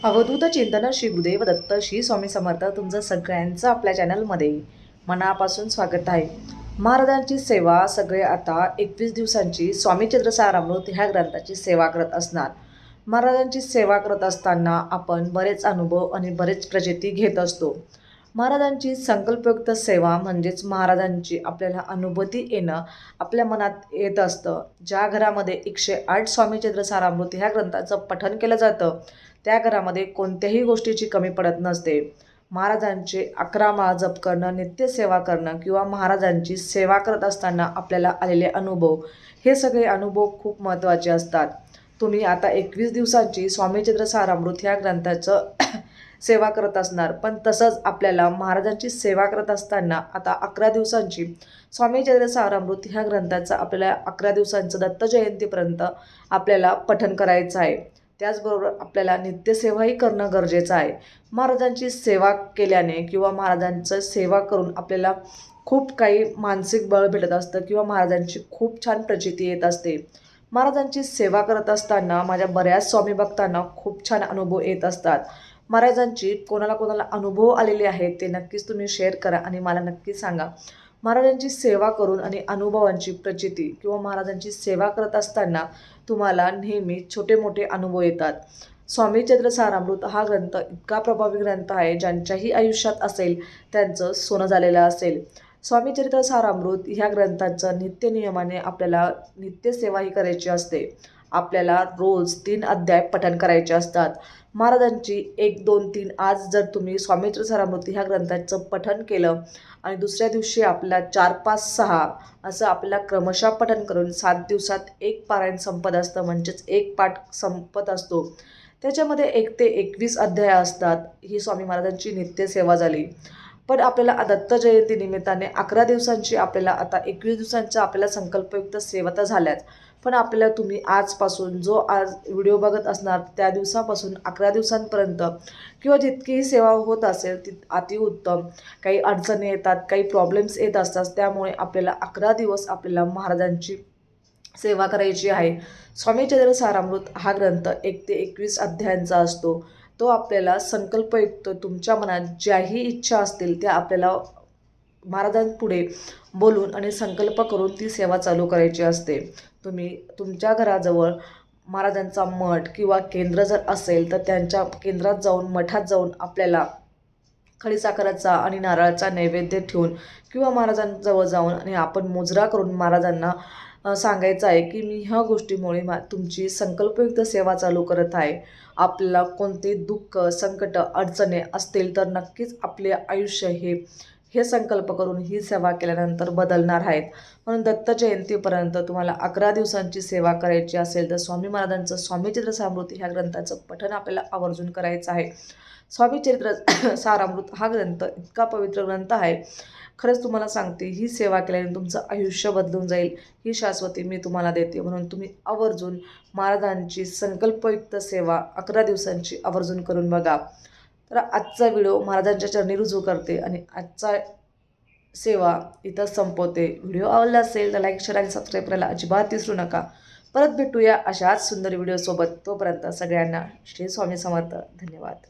अवधूत चिंतन श्री गुरुदेव दत्त श्री स्वामी समर्थ तुमचं सगळ्यांचं आपल्या चॅनलमध्ये मनापासून स्वागत आहे। महाराजांची सेवा सगळे आता 21 दिवसांची स्वामी चरित्रसारामृत ह्या ग्रंथाची सेवा करत असणार। महाराजांची सेवा करत असताना आपण बरेच अनुभव आणि बरेच प्रचिती घेत असतो। महाराजांची संकल्पयुक्त सेवा म्हणजेच महाराजांची आपल्याला अनुभूती येणं आपल्या मनात येत असतं। ज्या घरामध्ये 108 स्वामी चरित्रसारामृत ह्या ग्रंथाचं पठण केलं जातं त्या घरामध्ये कोणत्याही गोष्टीची कमी पडत नसते। महाराजांचे 11 माळ जप करणं, नित्यसेवा करणं किंवा महाराजांची सेवा करत असताना आपल्याला आलेले अनुभव, हे सगळे अनुभव खूप महत्त्वाचे असतात। तुम्ही आता 21 दिवसांची स्वामी चरित्रसारामृत ह्या ग्रंथाचं सेवा करत असणार, पण तसंच आपल्याला महाराजांची सेवा करत असताना आता 11 दिवसांची स्वामी चरित्रसारामृत ह्या ग्रंथाचं आपल्याला 11 दिवसांचं दत्त जयंतीपर्यंत आपल्याला पठण करायचं आहे। त्याचबरोबर आपल्याला नित्यसेवाही करणं गरजेचं आहे। महाराजांची सेवा केल्याने किंवा महाराजांचं सेवा करून आपल्याला खूप काही मानसिक बळ भेटत असतं किंवा महाराजांची खूप छान प्रचिती येत असते। महाराजांची सेवा करत असताना माझ्या बऱ्याच स्वामी भक्तांना खूप छान अनुभव येत असतात। महाराजांची कोणाला अनुभव आलेले आहेत ते नक्कीच तुम्ही शेअर करा आणि मला नक्की सांगा। महाराजांची सेवा करून आणि अनुभवांची प्रचिती किंवा महाराजांची सेवा करत असताना तुम्हाला नेहमी छोटे मोठे अनुभव येतात। स्वामी चरित्रसारामृत हा ग्रंथ इतका प्रभावी ग्रंथ आहे, ज्यांच्याही आयुष्यात असेल त्यांचं सोनं झालेलं असेल। स्वामी चरित्रसारामृत ह्या ग्रंथाचं नित्य नियमाने आपल्याला नित्यसेवाही करायची असते। आपल्याला रोज 3 अध्याय पठण करायचे असतात। महाराजांची 1, 2, 3 आज जर तुम्ही स्वामी चरित्रसारामृत ह्या ग्रंथाचं पठण केलं आणि दुसऱ्या दिवशी आपला 4, 5, 6 असं आपल्याला क्रमशः पठण करून 7 दिवसात एक पारायण संपत असतं, म्हणजेच एक पाठ संपत असतो। त्याच्यामध्ये 1 ते 21 अध्याय असतात। ही स्वामी महाराजांची नित्यसेवा झाली। पण आपल्याला दत्त जयंती निमित्ताने 11 दिवसांची आपल्याला आता 21 दिवसांच्या आपल्याला संकल्पयुक्त सेवा तर झाल्याच, पण आपल्याला तुम्ही आजपासून जो आज व्हिडिओ बघत असणार त्या दिवसापासून 11 दिवसांपर्यंत किंवा जितकीही सेवा होत असेल ती अतिउत्तम। काही अडचणी येतात, काही प्रॉब्लेम्स येत असतात, त्यामुळे आपल्याला 11 दिवस आपल्याला महाराजांची सेवा करायची आहे। स्वामी चरित्रसारामृत हा ग्रंथ 1 ते 21 अध्यायांचा असतो। तो आपल्याला संकल्पयुक्त तुमच्या मनात ज्याही इच्छा असतील त्या आपल्याला महाराजांपुढे बोलून आणि संकल्प करून ती सेवा चालू करायची असते। तुम्ही तुमच्या घराजवळ महाराजांचा मठ किंवा केंद्र जर असेल तर त्यांच्या केंद्रात जाऊन, मठात जाऊन आपल्याला खडीसाखराचा आणि नारळाचा नैवेद्य ठेवून किंवा महाराजांजवळ जाऊन आणि आपण मुजरा करून महाराजांना सांगायचं आहे की मी ह्या गोष्टीमुळे तुमची संकल्पयुक्त सेवा चालू करत आहे। आपल्याला कोणते दुःख, संकट, अडचणी असतील तर नक्कीच आपले आयुष्य हे संकल्प करून ही सेवा केल्यानंतर बदलणार आहेत। म्हणून दत्त जयंतीपर्यंत तुम्हाला 11 दिवसांची सेवा करायची असेल तर स्वामी महाराजांचं स्वामी चरित्रसारामृत ह्या ग्रंथाचं पठण आपल्याला आवर्जून करायचं आहे। स्वामी चरित्र सारामृत हा ग्रंथ इतका पवित्र ग्रंथ आहे। खरंच तुम्हाला सांगते, ही सेवा केल्याने तुमचं आयुष्य बदलून जाईल, ही शाश्वती मी तुम्हाला देते। म्हणून तुम्ही आवर्जून महाराजांची संकल्पयुक्त सेवा 11 दिवसांची आवर्जून करून बघा। तर आजचा व्हिडिओ महाराजांच्या चरणी रुजू करते आणि आजचा सेवा इथं संपवते। व्हिडिओ आवडला असेल तर लाईक, शेअर आणि सबस्क्राईब करायला अजिबात विसरू नका। परत भेटूया अशाच सुंदर व्हिडिओसोबत। तोपर्यंत सगळ्यांना श्री स्वामी समर्थ। धन्यवाद।